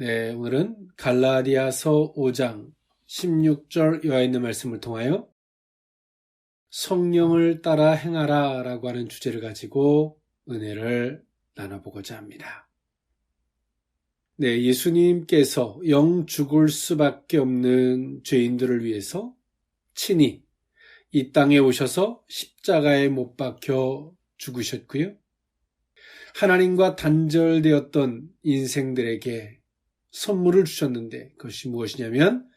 네, 오늘은 갈라디아서 5장 16절 이하에 있는 말씀을 통하여 성령을 따라 행하라 라고 하는 주제를 가지고 은혜를 나눠보고자 합니다. 네, 예수님께서 영 죽을 수밖에 없는 죄인들을 위해서 친히 이 땅에 오셔서 십자가에 못 박혀 죽으셨고요. 하나님과 단절되었던 인생들에게 선물을 주셨는데 그것이 무엇이냐면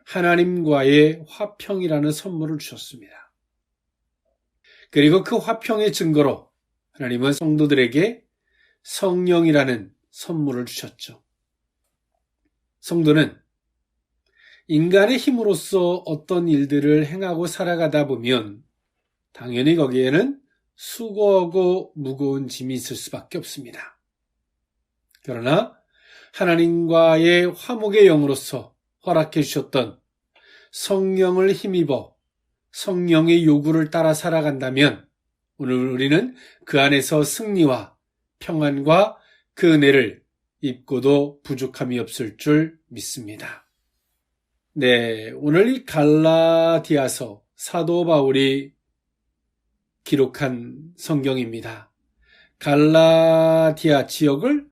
하나님과의 화평이라는 선물을 주셨습니다. 그리고 그 화평의 증거로 하나님은 성도들에게 성령이라는 선물을 주셨죠. 성도는 인간의 힘으로써 어떤 일들을 행하고 살아가다 보면 당연히 거기에는 수고하고 무거운 짐이 있을 수밖에 없습니다. 그러나 하나님과의 화목의 영으로서 허락해 주셨던 성령을 힘입어 성령의 요구를 따라 살아간다면 오늘 우리는 그 안에서 승리와 평안과 그 은혜를 입고도 부족함이 없을 줄 믿습니다. 네, 오늘 이 갈라디아서 사도 바울이 기록한 성경입니다. 갈라디아 지역을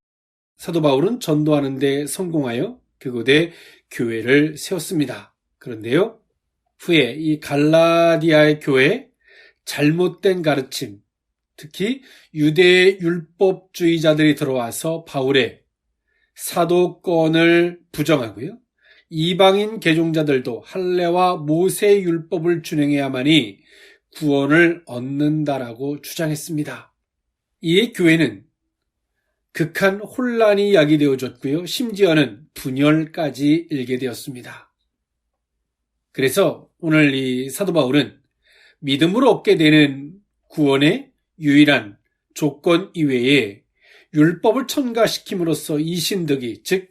사도 바울은 전도하는 데 성공하여 그곳에 교회를 세웠습니다. 그런데요, 후에 이 갈라디아의 교회에 잘못된 가르침, 특히 유대 율법주의자들이 들어와서 바울의 사도권을 부정하고요. 이방인 개종자들도 할례와 모세 율법을 준행해야만이 구원을 얻는다라고 주장했습니다. 이에 교회는 극한 혼란이 야기되어졌고요. 심지어는 분열까지 일게 되었습니다. 그래서 오늘 이 사도 바울은 믿음으로 얻게 되는 구원의 유일한 조건 이외에 율법을 첨가시킴으로써 이신득이, 즉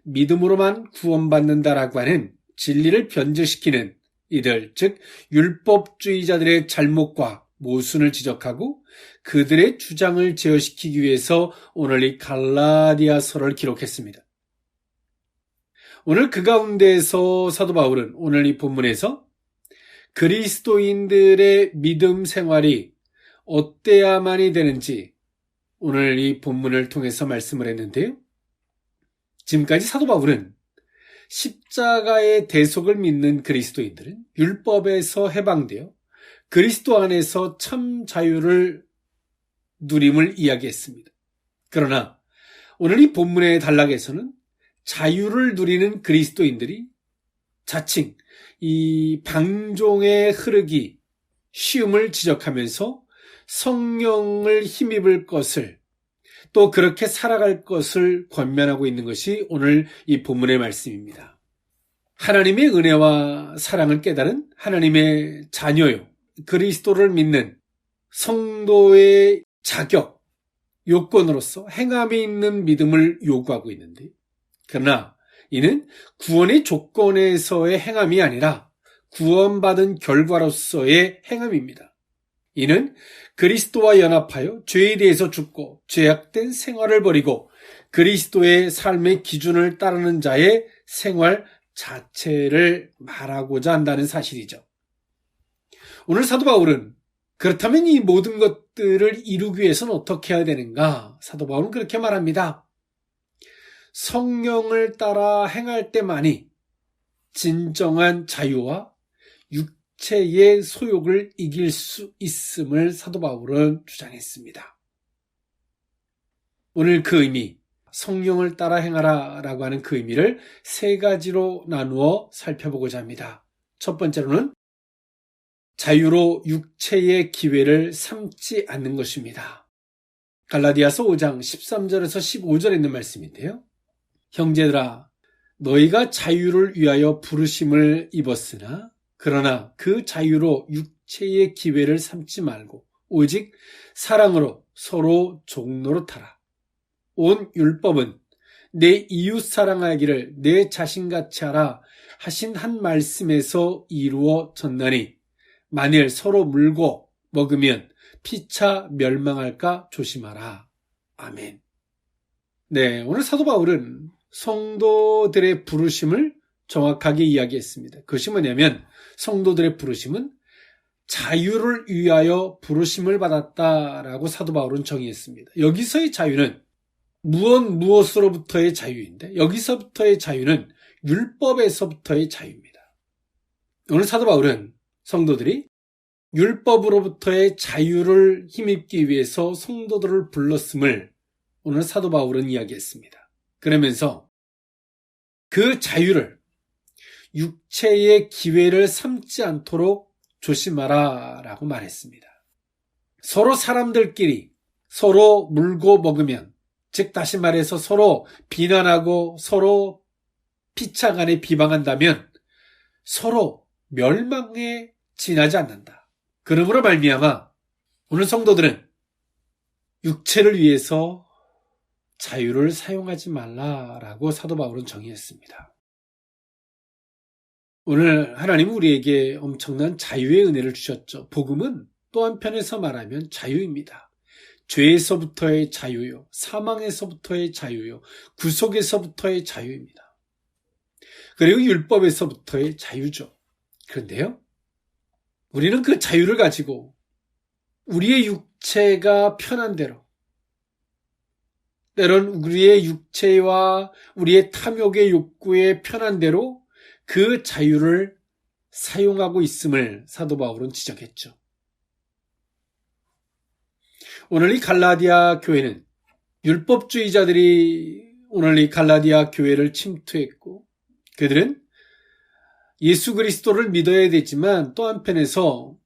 믿음으로만 구원받는다라고 하는 진리를 변질시키는 이들, 즉 율법주의자들의 잘못과 모순을 지적하고 그들의 주장을 제어시키기 위해서 오늘 이 갈라디아서를 기록했습니다. 오늘 그 가운데에서 사도 바울은 오늘 이 본문에서 그리스도인들의 믿음 생활이 어때야만이 되는지 오늘 이 본문을 통해서 말씀을 했는데요. 지금까지 사도 바울은 십자가의 대속을 믿는 그리스도인들은 율법에서 해방되어 그리스도 안에서 참 자유를 누림을 이야기했습니다. 그러나 오늘 이 본문의 단락에서는 자유를 누리는 그리스도인들이 자칭 이 방종의 흐르기 쉬움을 지적하면서 성령을 힘입을 것을 또 그렇게 살아갈 것을 권면하고 있는 것이 오늘 이 본문의 말씀입니다. 하나님의 은혜와 사랑을 깨달은 하나님의 자녀요, 그리스도를 믿는 성도의 자격, 요건으로서 행함이 있는 믿음을 요구하고 있는데, 그러나 이는 구원의 조건에서의 행함이 아니라 구원받은 결과로서의 행함입니다. 이는 그리스도와 연합하여 죄에 대해서 죽고 죄악된 생활을 버리고 그리스도의 삶의 기준을 따르는 자의 생활 자체를 말하고자 한다는 사실이죠. 오늘 사도 바울은 그렇다면 이 모든 것들을 이루기 위해서는 어떻게 해야 되는가? 사도 바울은 그렇게 말합니다. 성령을 따라 행할 때만이 진정한 자유와 육체의 소욕을 이길 수 있음을 사도 바울은 주장했습니다. 오늘 그 의미, 성령을 따라 행하라 라고 하는 그 의미를 세 가지로 나누어 살펴보고자 합니다. 첫 번째로는 자유로 육체의 기회를 삼지 않는 것입니다. 갈라디아서 5장 13절에서 15절에 있는 말씀인데요. 형제들아, 너희가 자유를 위하여 부르심을 입었으나 그러나 그 자유로 육체의 기회를 삼지 말고 오직 사랑으로 서로 종노릇하라. 온 율법은 내 이웃 사랑하기를 내 자신같이 하라 하신 한 말씀에서 이루어졌나니 만일 서로 물고 먹으면 피차 멸망할까 조심하라. 아멘. 네, 오늘 사도 바울은 성도들의 부르심을 정확하게 이야기했습니다. 그것이 뭐냐면 성도들의 부르심은 자유를 위하여 부르심을 받았다라고 사도 바울은 정의했습니다. 여기서의 자유는 무엇으로부터의 자유인데 여기서부터의 자유는 율법에서부터의 자유입니다. 오늘 사도 바울은 성도들이 율법으로부터의 자유를 힘입기 위해서 성도들을 불렀음을 오늘 사도 바울은 이야기했습니다. 그러면서 그 자유를 육체의 기회를 삼지 않도록 조심하라 라고 말했습니다. 서로 사람들끼리 서로 물고 먹으면, 즉 다시 말해서 서로 비난하고 서로 피차간에 비방한다면 서로 멸망에 지나지 않는다. 그러므로 말미암아 오늘 성도들은 육체를 위해서 자유를 사용하지 말라라고 사도 바울은 정의했습니다. 오늘 하나님은 우리에게 엄청난 자유의 은혜를 주셨죠. 복음은 또 한편에서 말하면 자유입니다. 죄에서부터의 자유요, 사망에서부터의 자유요, 구속에서부터의 자유입니다. 그리고 율법에서부터의 자유죠. 그런데요, 우리는 그 자유를 가지고 우리의 육체가 편한 대로, 때론 우리의 육체와 우리의 탐욕의 욕구에 편한 대로 그 자유를 사용하고 있음을 사도 바울은 지적했죠. 오늘 이 갈라디아 교회는 율법주의자들이 오늘 이 갈라디아 교회를 침투했고 그들은 예수 그리스도를 믿어야 되지만 또 한편에서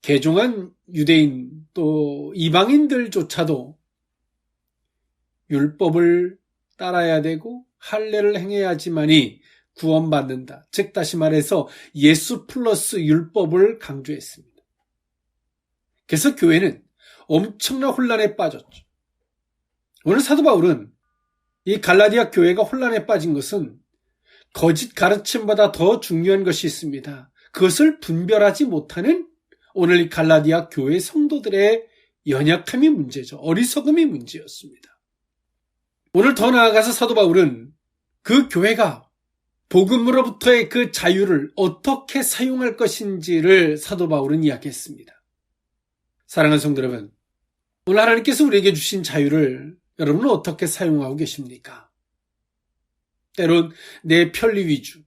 개종한 유대인 또 이방인들조차도 율법을 따라야 되고 할례를 행해야지만이 구원받는다. 즉 다시 말해서 예수 플러스 율법을 강조했습니다. 그래서 교회는 엄청난 혼란에 빠졌죠. 오늘 사도 바울은 이 갈라디아 교회가 혼란에 빠진 것은 거짓 가르침보다 더 중요한 것이 있습니다. 그것을 분별하지 못하는 오늘 이 갈라디아 교회 성도들의 연약함이 문제죠. 어리석음이 문제였습니다. 오늘 더 나아가서 사도 바울은 그 교회가 복음으로부터의 그 자유를 어떻게 사용할 것인지를 사도 바울은 이야기했습니다. 사랑하는 성도 여러분, 오늘 하나님께서 우리에게 주신 자유를 여러분은 어떻게 사용하고 계십니까? 때론 내 편리 위주,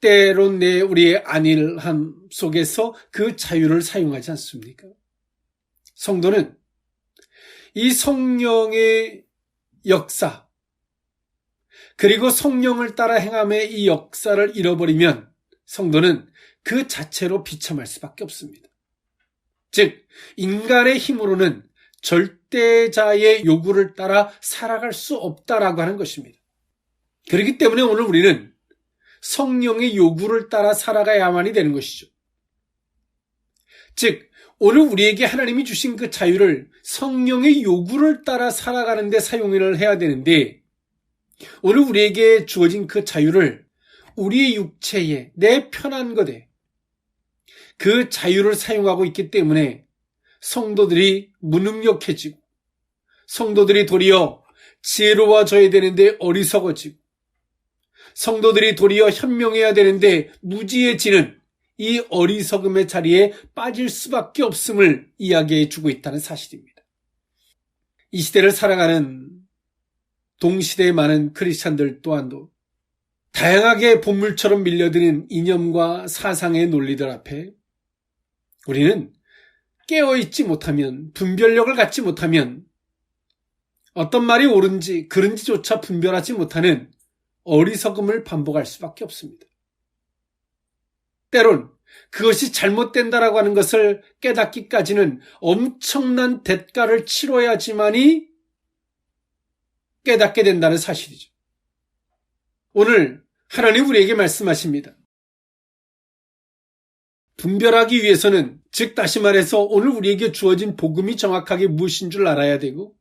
때론 우리의 안일함 속에서 그 자유를 사용하지 않습니까? 성도는 이 성령의 역사, 그리고 성령을 따라 행함의 이 역사를 잃어버리면 성도는 그 자체로 비참할 수밖에 없습니다. 즉, 인간의 힘으로는 절대자의 요구를 따라 살아갈 수 없다라고 하는 것입니다. 그렇기 때문에 오늘 우리는 성령의 요구를 따라 살아가야만이 되는 것이죠. 즉, 오늘 우리에게 하나님이 주신 그 자유를 성령의 요구를 따라 살아가는 데 사용을 해야 되는데 오늘 우리에게 주어진 그 자유를 우리의 육체에 내 편한 것에 그 자유를 사용하고 있기 때문에 성도들이 무능력해지고 성도들이 도리어 지혜로워져야 되는데 어리석어지고 성도들이 도리어 현명해야 되는데 무지해지는 이 어리석음의 자리에 빠질 수밖에 없음을 이야기해 주고 있다는 사실입니다. 이 시대를 살아가는 동시대의 많은 크리스찬들 또한도 다양하게 본물처럼 밀려드는 이념과 사상의 논리들 앞에 우리는 깨어있지 못하면, 분별력을 갖지 못하면 어떤 말이 옳은지 그른지조차 분별하지 못하는 어리석음을 반복할 수밖에 없습니다. 때론 그것이 잘못된다라고 하는 것을 깨닫기까지는 엄청난 대가를 치러야지만이 깨닫게 된다는 사실이죠. 오늘 하나님 우리에게 말씀하십니다. 분별하기 위해서는, 즉 다시 말해서 오늘 우리에게 주어진 복음이 정확하게 무엇인 줄 알아야 되고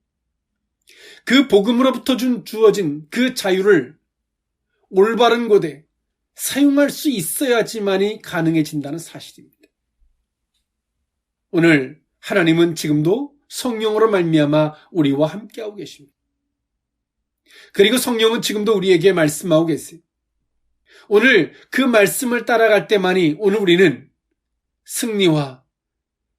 그 복음으로부터 주어진 그 자유를 올바른 곳에 사용할 수 있어야지만이 가능해진다는 사실입니다. 오늘 하나님은 지금도 성령으로 말미암아 우리와 함께하고 계십니다. 그리고 성령은 지금도 우리에게 말씀하고 계세요. 오늘 그 말씀을 따라갈 때만이 오늘 우리는 승리와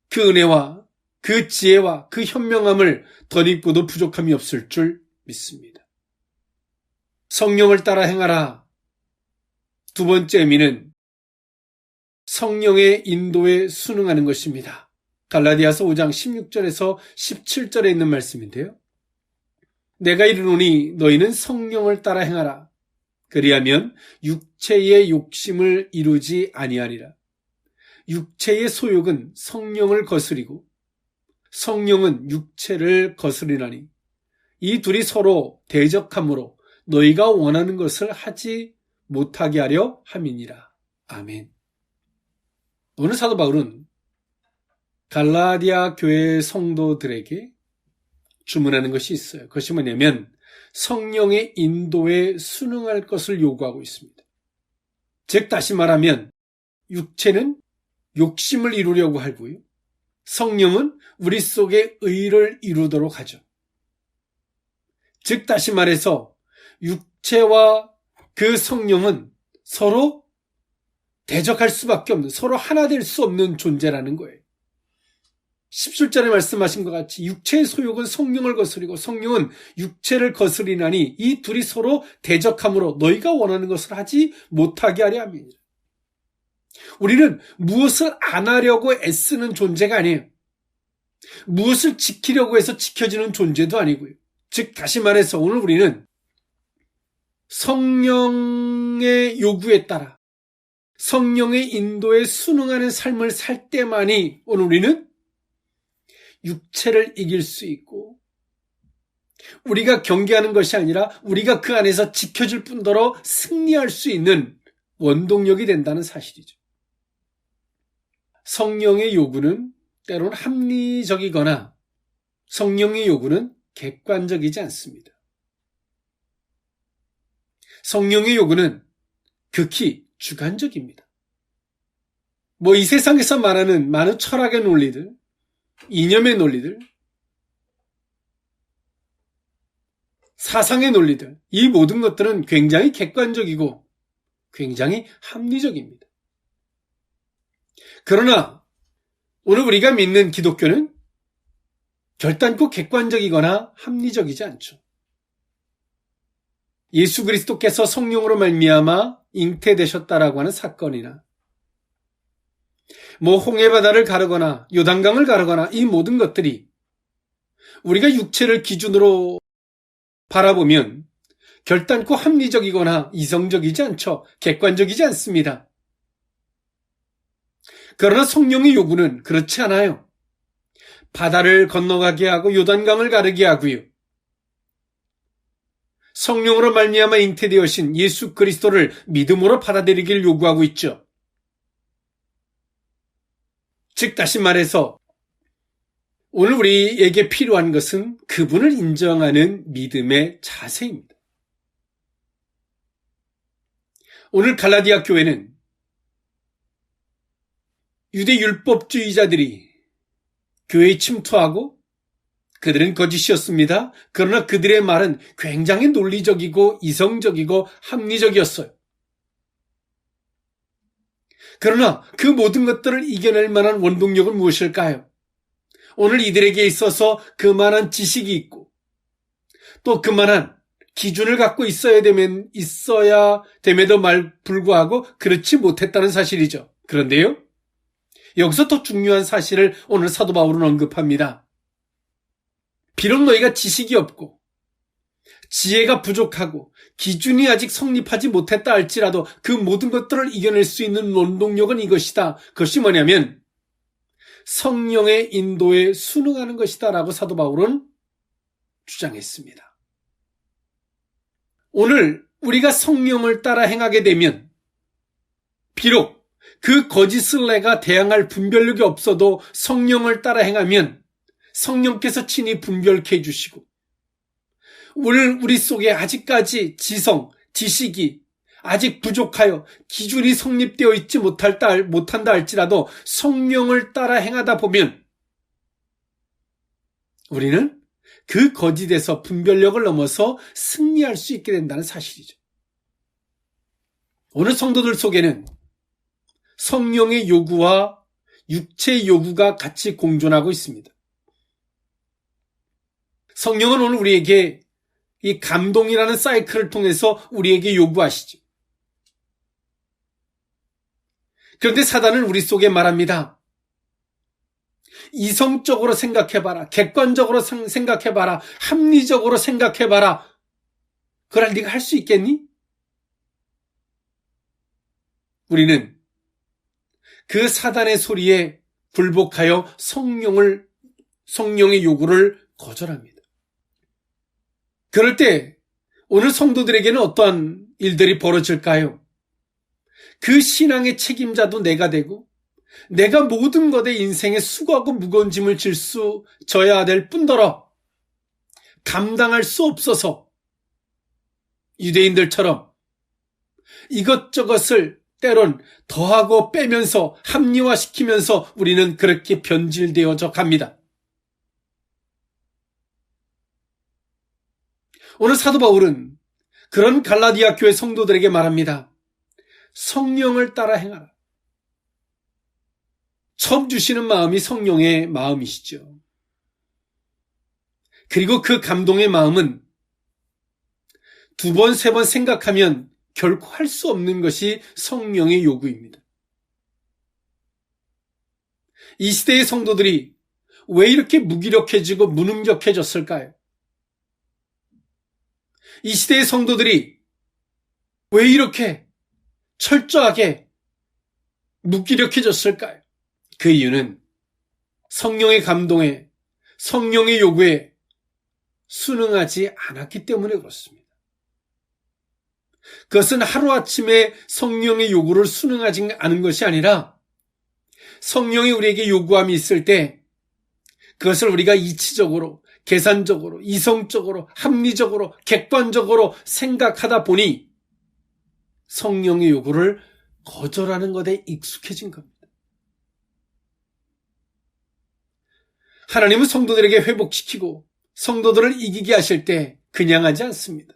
그 은혜와 그 지혜와 그 현명함을 덧입고도 부족함이 없을 줄 믿습니다. 성령을 따라 행하라. 두 번째 의미는 성령의 인도에 순응하는 것입니다. 갈라디아서 5장 16절에서 17절에 있는 말씀인데요. 내가 이르노니 너희는 성령을 따라 행하라. 그리하면 육체의 욕심을 이루지 아니하리라. 육체의 소욕은 성령을 거스리고 성령은 육체를 거스리나니 이 둘이 서로 대적함으로 너희가 원하는 것을 하지 못하게 하려 함이니라. 아멘. 오늘 사도 바울은 갈라디아 교회 성도들에게 주문하는 것이 있어요. 그것이 뭐냐면 성령의 인도에 순응할 것을 요구하고 있습니다. 즉 다시 말하면 육체는 욕심을 이루려고 하고요. 성령은 우리 속에 의를 이루도록 하죠. 즉 다시 말해서 육체와 그 성령은 서로 대적할 수밖에 없는, 서로 하나 될 수 없는 존재라는 거예요. 17절에 말씀하신 것 같이 육체의 소욕은 성령을 거스리고 성령은 육체를 거스리나니 이 둘이 서로 대적함으로 너희가 원하는 것을 하지 못하게 하려 함이니라. 우리는 무엇을 안 하려고 애쓰는 존재가 아니에요. 무엇을 지키려고 해서 지켜지는 존재도 아니고요. 즉 다시 말해서 오늘 우리는 성령의 요구에 따라 성령의 인도에 순응하는 삶을 살 때만이 오늘 우리는 육체를 이길 수 있고 우리가 경계하는 것이 아니라 우리가 그 안에서 지켜질 뿐더러 승리할 수 있는 원동력이 된다는 사실이죠. 성령의 요구는 때로는 합리적이거나 성령의 요구는 객관적이지 않습니다. 성령의 요구는 극히 주관적입니다. 이 세상에서 말하는 많은 철학의 논리들, 이념의 논리들, 사상의 논리들, 이 모든 것들은 굉장히 객관적이고 굉장히 합리적입니다. 그러나 오늘 우리가 믿는 기독교는 결단코 객관적이거나 합리적이지 않죠. 예수 그리스도께서 성령으로 말미암아 잉태되셨다라고 하는 사건이나 홍해바다를 가르거나 요단강을 가르거나 이 모든 것들이 우리가 육체를 기준으로 바라보면 결단코 합리적이거나 이성적이지 않죠. 객관적이지 않습니다. 그러나 성령의 요구는 그렇지 않아요. 바다를 건너가게 하고 요단강을 가르게 하고요. 성령으로 말미암아 잉태되어신 예수 그리스도를 믿음으로 받아들이기를 요구하고 있죠. 즉 다시 말해서 오늘 우리에게 필요한 것은 그분을 인정하는 믿음의 자세입니다. 오늘 갈라디아 교회는 유대 율법주의자들이 교회에 침투하고 그들은 거짓이었습니다. 그러나 그들의 말은 굉장히 논리적이고 이성적이고 합리적이었어요. 그러나 그 모든 것들을 이겨낼 만한 원동력은 무엇일까요? 오늘 이들에게 있어서 그만한 지식이 있고 또 그만한 기준을 갖고 있어야 됨에도 불구하고 그렇지 못했다는 사실이죠. 그런데요, 여기서 더 중요한 사실을 오늘 사도 바울은 언급합니다. 비록 너희가 지식이 없고 지혜가 부족하고 기준이 아직 성립하지 못했다 할지라도 그 모든 것들을 이겨낼 수 있는 원동력은 이것이다. 그것이 뭐냐면 성령의 인도에 순응하는 것이다 라고 사도 바울은 주장했습니다. 오늘 우리가 성령을 따라 행하게 되면 비록 그 거짓을 내가 대항할 분별력이 없어도 성령을 따라 행하면 성령께서 친히 분별케 해주시고 오늘 우리 속에 아직까지 지식이 아직 부족하여 기준이 성립되어 있지 못한다 할지라도 성령을 따라 행하다 보면 우리는 그 거짓에서 분별력을 넘어서 승리할 수 있게 된다는 사실이죠. 오늘 성도들 속에는 성령의 요구와 육체의 요구가 같이 공존하고 있습니다. 성령은 오늘 우리에게 이 감동이라는 사이클을 통해서 우리에게 요구하시죠. 그런데 사단은 우리 속에 말합니다. 이성적으로 생각해봐라. 객관적으로 생각해봐라. 합리적으로 생각해봐라. 그걸 네가 할 수 있겠니? 우리는 그 사단의 소리에 굴복하여 성령의 요구를 거절합니다. 그럴 때 오늘 성도들에게는 어떠한 일들이 벌어질까요? 그 신앙의 책임자도 내가 되고 내가 모든 것에 인생에 수고하고 무거운 짐을 져야 될 뿐더러 감당할 수 없어서 유대인들처럼 이것저것을 때론 더하고 빼면서 합리화시키면서 우리는 그렇게 변질되어져 갑니다. 오늘 사도 바울은 그런 갈라디아 교회 성도들에게 말합니다. 성령을 따라 행하라. 처음 주시는 마음이 성령의 마음이시죠. 그리고 그 감동의 마음은 두 번, 세 번 생각하면 결코 할 수 없는 것이 성령의 요구입니다. 이 시대의 성도들이 왜 이렇게 무기력해지고 무능력해졌을까요? 이 시대의 성도들이 왜 이렇게 철저하게 무기력해졌을까요? 그 이유는 성령의 감동에, 성령의 요구에 순응하지 않았기 때문에 그렇습니다. 그것은 하루아침에 성령의 요구를 순응하지 않은 것이 아니라 성령이 우리에게 요구함이 있을 때 그것을 우리가 이치적으로, 계산적으로, 이성적으로, 합리적으로, 객관적으로 생각하다 보니 성령의 요구를 거절하는 것에 익숙해진 겁니다. 하나님은 성도들에게 회복시키고 성도들을 이기게 하실 때 그냥 하지 않습니다.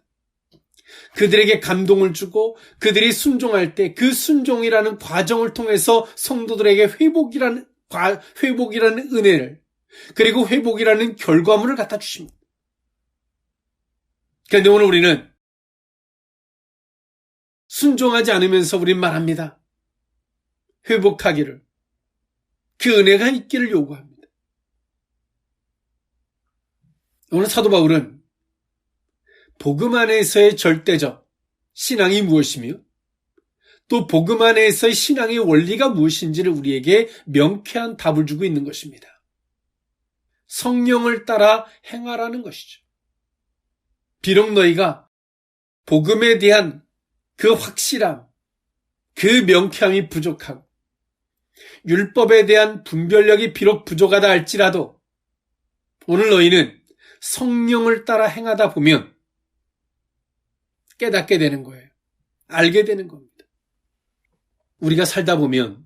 그들에게 감동을 주고 그들이 순종할 때 그 순종이라는 과정을 통해서 성도들에게 회복이라는 은혜를 그리고 회복이라는 결과물을 갖다 주십니다. 그런데 오늘 우리는 순종하지 않으면서 우린 말합니다. 회복하기를, 그 은혜가 있기를 요구합니다. 오늘 사도 바울은 복음 안에서의 절대적 신앙이 무엇이며 또 복음 안에서의 신앙의 원리가 무엇인지를 우리에게 명쾌한 답을 주고 있는 것입니다. 성령을 따라 행하라는 것이죠. 비록 너희가 복음에 대한 그 확실함, 그 명쾌함이 부족하고 율법에 대한 분별력이 비록 부족하다 할지라도 오늘 너희는 성령을 따라 행하다 보면 깨닫게 되는 거예요. 알게 되는 겁니다. 우리가 살다 보면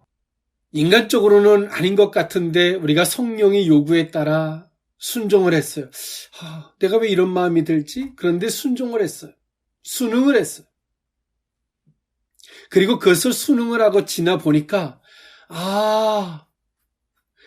인간적으로는 아닌 것 같은데 우리가 성령의 요구에 따라 순종을 했어요. 내가 왜 이런 마음이 들지? 그런데 순종을 했어요. 순응을 했어요. 그리고 그것을 순응을 하고 지나 보니까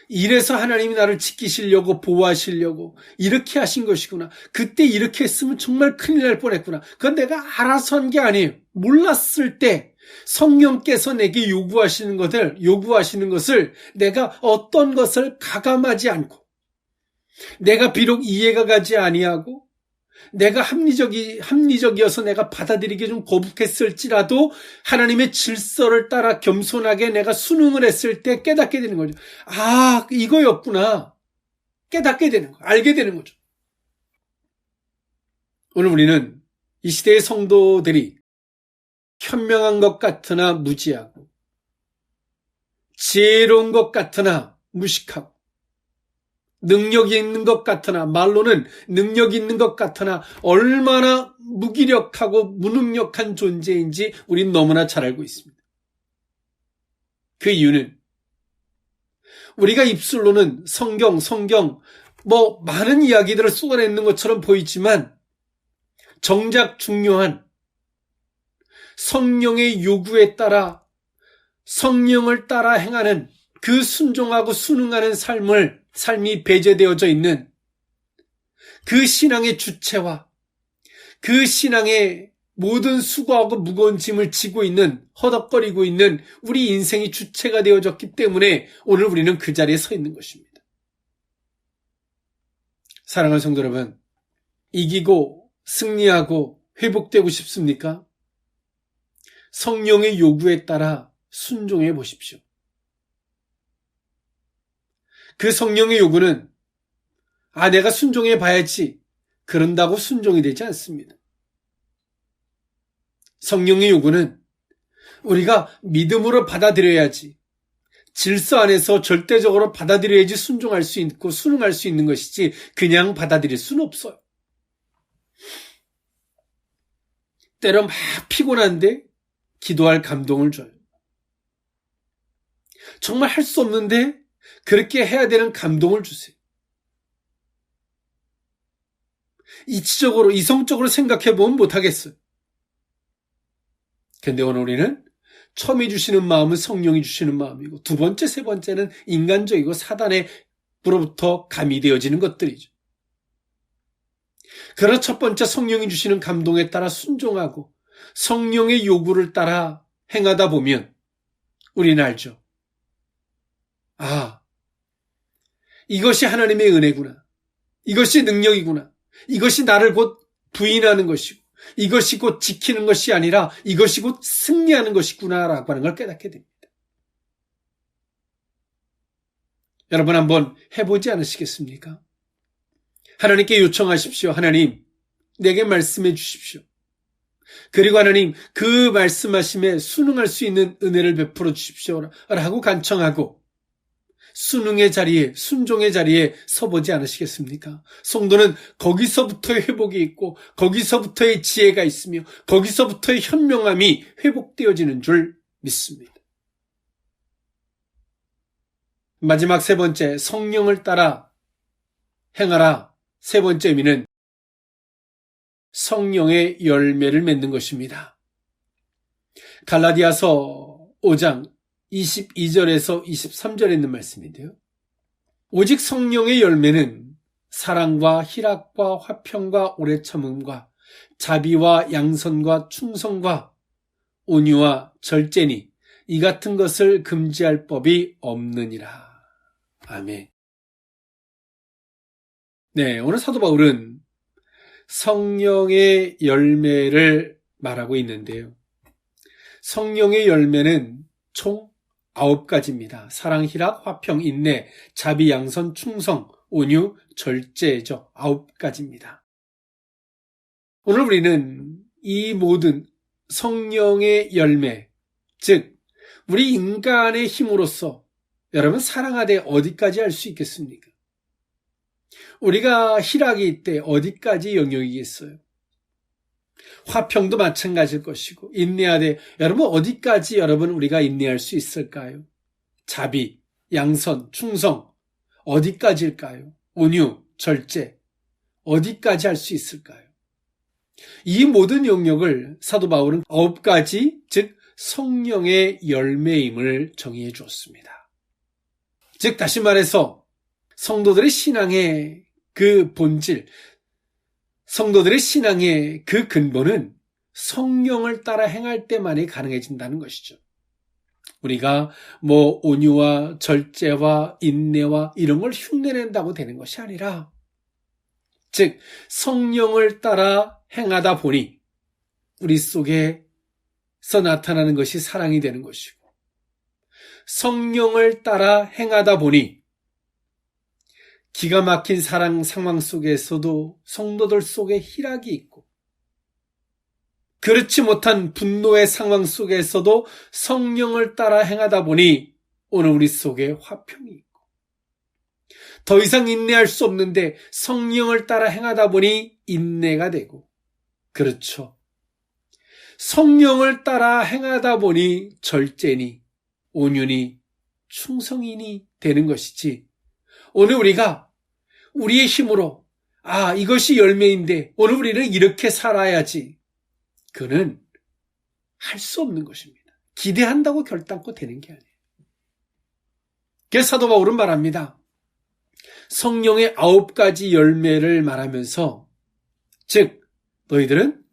이래서 하나님이 나를 지키시려고 보호하시려고 이렇게 하신 것이구나. 그때 이렇게 했으면 정말 큰일 날 뻔했구나. 그건 내가 알아서 한 게 아니에요. 몰랐을 때 성령께서 내게 요구하시는 것을 내가 어떤 것을 가감하지 않고 내가 비록 이해가 가지 아니하고 내가 합리적이어서 내가 받아들이기 좀 거북했을지라도 하나님의 질서를 따라 겸손하게 내가 순응을 했을 때 깨닫게 되는 거죠. 이거였구나. 깨닫게 되는 거예요. 알게 되는 거죠. 오늘 우리는 이 시대의 성도들이 현명한 것 같으나 무지하고 지혜로운 것 같으나 무식하고 능력이 있는 것 같으나 말로는 능력이 있는 것 같으나 얼마나 무기력하고 무능력한 존재인지 우린 너무나 잘 알고 있습니다. 그 이유는 우리가 입술로는 성경 많은 이야기들을 쏟아내는 것처럼 보이지만 정작 중요한 성령의 요구에 따라 성령을 따라 행하는 그 순종하고 순응하는 삶이 배제되어져 있는 그 신앙의 주체와 그 신앙의 모든 수고하고 무거운 짐을 지고 있는, 허덕거리고 있는 우리 인생이 주체가 되어졌기 때문에 오늘 우리는 그 자리에 서 있는 것입니다. 사랑하는 성도 여러분, 이기고 승리하고 회복되고 싶습니까? 성령의 요구에 따라 순종해 보십시오. 그 성령의 요구는 내가 순종해 봐야지 그런다고 순종이 되지 않습니다. 성령의 요구는 우리가 믿음으로 받아들여야지, 질서 안에서 절대적으로 받아들여야지 순종할 수 있고 순응할 수 있는 것이지 그냥 받아들일 수는 없어요. 때로 막 피곤한데 기도할 감동을 줘요. 정말 할 수 없는데 그렇게 해야 되는 감동을 주세요. 이치적으로, 이성적으로 생각해보면 못하겠어요. 근데 오늘 우리는 처음에 주시는 마음은 성령이 주시는 마음이고 두 번째, 세 번째는 인간적이고 사단으로부터 가미되어지는 것들이죠. 그러나 첫 번째 성령이 주시는 감동에 따라 순종하고 성령의 요구를 따라 행하다 보면 우리는 알죠. 이것이 하나님의 은혜구나. 이것이 능력이구나. 이것이 나를 곧 부인하는 것이고 이것이 곧 지키는 것이 아니라 이것이 곧 승리하는 것이구나라고 하는 걸 깨닫게 됩니다. 여러분 한번 해보지 않으시겠습니까? 하나님께 요청하십시오. 하나님, 내게 말씀해 주십시오. 그리고 하나님, 그 말씀하심에 순응할 수 있는 은혜를 베풀어 주십시오. 라고 간청하고 순응의 자리에, 순종의 자리에 서보지 않으시겠습니까? 성도는 거기서부터의 회복이 있고 거기서부터의 지혜가 있으며 거기서부터의 현명함이 회복되어지는 줄 믿습니다. 마지막 세 번째, 성령을 따라 행하라. 세 번째 의미는 성령의 열매를 맺는 것입니다. 갈라디아서 5장 22절에서 23절에 있는 말씀인데요. 오직 성령의 열매는 사랑과 희락과 화평과 오래 참음과 자비와 양선과 충성과 온유와 절제니 이 같은 것을 금지할 법이 없느니라. 아멘. 네, 오늘 사도 바울은 성령의 열매를 말하고 있는데요. 성령의 열매는 총 9가지입니다. 사랑, 희락, 화평, 인내, 자비, 양선, 충성, 온유, 절제죠. 9가지입니다. 오늘 우리는 이 모든 성령의 열매, 즉 우리 인간의 힘으로써 여러분 사랑하되 어디까지 할 수 있겠습니까? 우리가 희락이 있대 어디까지 영역이겠어요? 화평도 마찬가지일 것이고 인내하되 여러분 어디까지 우리가 인내할 수 있을까요? 자비, 양선, 충성 어디까지일까요? 온유, 절제 어디까지 할 수 있을까요? 이 모든 영역을 사도 바울은 9가지 즉 성령의 열매임을 정의해 주었습니다. 즉 다시 말해서 성도들의 신앙의 그 본질, 성도들의 신앙의 그 근본은 성령을 따라 행할 때만이 가능해진다는 것이죠. 우리가 온유와 절제와 인내와 이런 걸 흉내낸다고 되는 것이 아니라 즉 성령을 따라 행하다 보니 우리 속에서 나타나는 것이 사랑이 되는 것이고 성령을 따라 행하다 보니 기가 막힌 사랑 상황 속에서도 성도들 속에 희락이 있고 그렇지 못한 분노의 상황 속에서도 성령을 따라 행하다 보니 오늘 우리 속에 화평이 있고 더 이상 인내할 수 없는데 성령을 따라 행하다 보니 인내가 되고 그렇죠. 성령을 따라 행하다 보니 절제니 온유니 충성이니 되는 것이지 오늘 우리가 우리의 힘으로 이것이 열매인데 오늘 우리는 이렇게 살아야지. 그는 할 수 없는 것입니다. 기대한다고 결단코 되는 게 아니에요. 그래서 사도 바울은 말합니다. 성령의 9가지 열매를 말하면서 즉 너희들은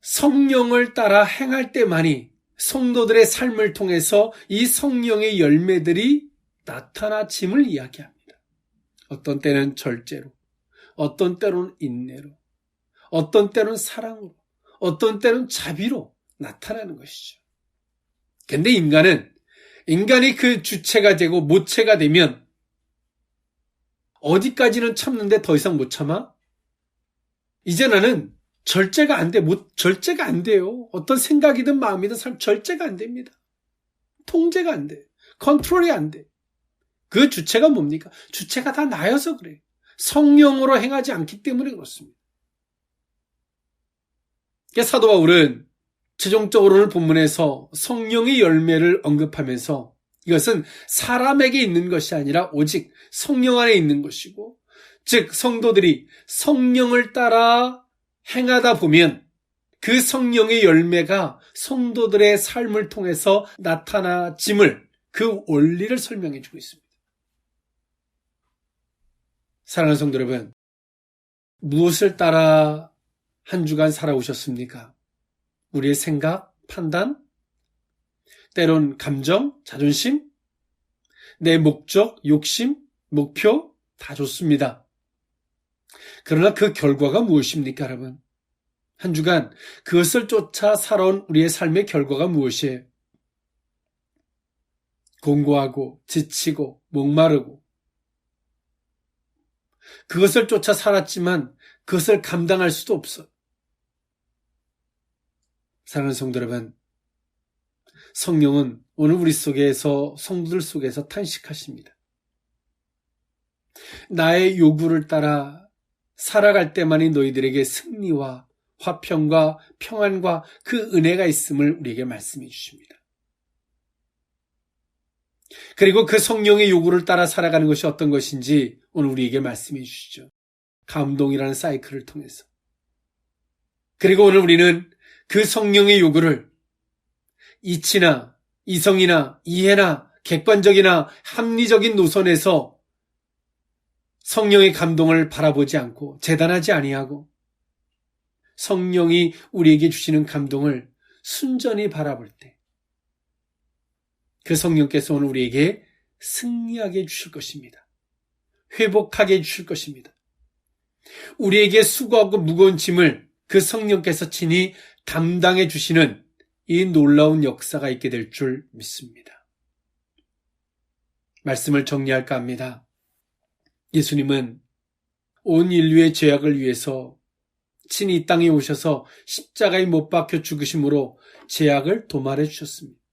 성령을 따라 행할 때만이 성도들의 삶을 통해서 이 성령의 열매들이 나타나짐을 이야기합니다. 어떤 때는 절제로, 어떤 때로는 인내로, 어떤 때는 사랑으로, 어떤 때는 자비로 나타나는 것이죠. 근데 인간이 그 주체가 되고 모체가 되면 어디까지는 참는데 더 이상 못 참아? 이제 나는 절제가 안 돼. 절제가 안 돼요. 어떤 생각이든 마음이든 절제가 안 됩니다. 통제가 안 돼. 컨트롤이 안 돼. 그 주체가 뭡니까? 주체가 다 나여서 그래. 성령으로 행하지 않기 때문에 그렇습니다. 사도 바울은 최종적으로 오늘 본문에서 성령의 열매를 언급하면서 이것은 사람에게 있는 것이 아니라 오직 성령 안에 있는 것이고, 즉 성도들이 성령을 따라 행하다 보면 그 성령의 열매가 성도들의 삶을 통해서 나타나짐을, 그 원리를 설명해 주고 있습니다. 사랑하는 성도 여러분, 무엇을 따라 한 주간 살아오셨습니까? 우리의 생각, 판단, 때론 감정, 자존심, 내 목적, 욕심, 목표 다 좋습니다. 그러나 그 결과가 무엇입니까, 여러분? 한 주간 그것을 쫓아 살아온 우리의 삶의 결과가 무엇이에요? 공고하고 지치고 목마르고 그것을 쫓아 살았지만 그것을 감당할 수도 없어. 사랑하는 성도 여러분, 성령은 오늘 우리 속에서, 성도들 속에서 탄식하십니다. 나의 요구를 따라 살아갈 때만이 너희들에게 승리와 화평과 평안과 그 은혜가 있음을 우리에게 말씀해 주십니다. 그리고 그 성령의 요구를 따라 살아가는 것이 어떤 것인지 오늘 우리에게 말씀해 주시죠. 감동이라는 사이클을 통해서. 그리고 오늘 우리는 그 성령의 요구를 이치나 이성이나 이해나 객관적이나 합리적인 노선에서 성령의 감동을 바라보지 않고 재단하지 아니하고 성령이 우리에게 주시는 감동을 순전히 바라볼 때 그 성령께서 오늘 우리에게 승리하게 해주실 것입니다. 회복하게 해주실 것입니다. 우리에게 수고하고 무거운 짐을 그 성령께서 친히 담당해 주시는 이 놀라운 역사가 있게 될 줄 믿습니다. 말씀을 정리할까 합니다. 예수님은 온 인류의 죄악을 위해서 친히 이 땅에 오셔서 십자가에 못 박혀 죽으심으로 죄악을 도말해 주셨습니다.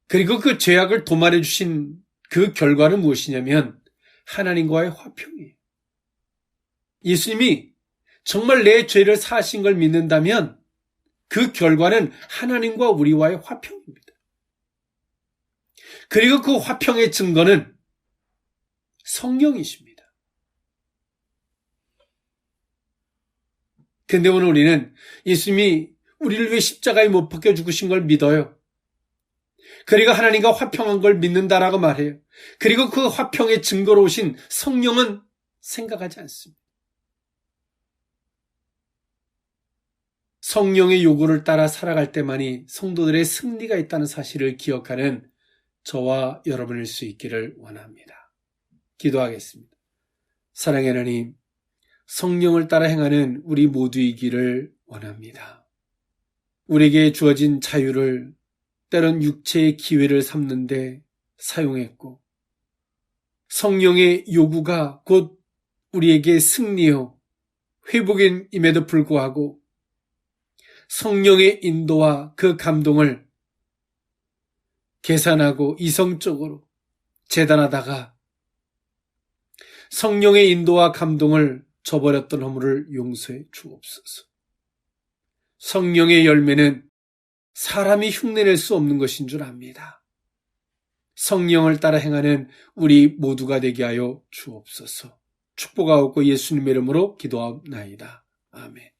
그리고 그 죄악을 도말해 주신 그 결과는 무엇이냐면 하나님과의 화평이에요. 예수님이 정말 내 죄를 사하신 걸 믿는다면 그 결과는 하나님과 우리와의 화평입니다. 그리고 그 화평의 증거는 성령이십니다. 근데 오늘 우리는 예수님이 우리를 위해 십자가에 못 박혀 죽으신 걸 믿어요. 그리고 하나님과 화평한 걸 믿는다라고 말해요. 그리고 그 화평의 증거로 오신 성령은 생각하지 않습니다. 성령의 요구를 따라 살아갈 때만이 성도들의 승리가 있다는 사실을 기억하는 저와 여러분일 수 있기를 원합니다. 기도하겠습니다. 사랑의 하나님, 성령을 따라 행하는 우리 모두이기를 원합니다. 우리에게 주어진 자유를 때론 육체의 기회를 삼는데 사용했고 성령의 요구가 곧 우리에게 승리요 회복임에도 불구하고 성령의 인도와 그 감동을 계산하고 이성적으로 재단하다가 성령의 인도와 감동을 저버렸던 허물을 용서해 주옵소서. 성령의 열매는 사람이 흉내낼 수 없는 것인 줄 압니다. 성령을 따라 행하는 우리 모두가 되게 하여 주옵소서. 축복하옵고 예수님의 이름으로 기도하옵나이다. 아멘.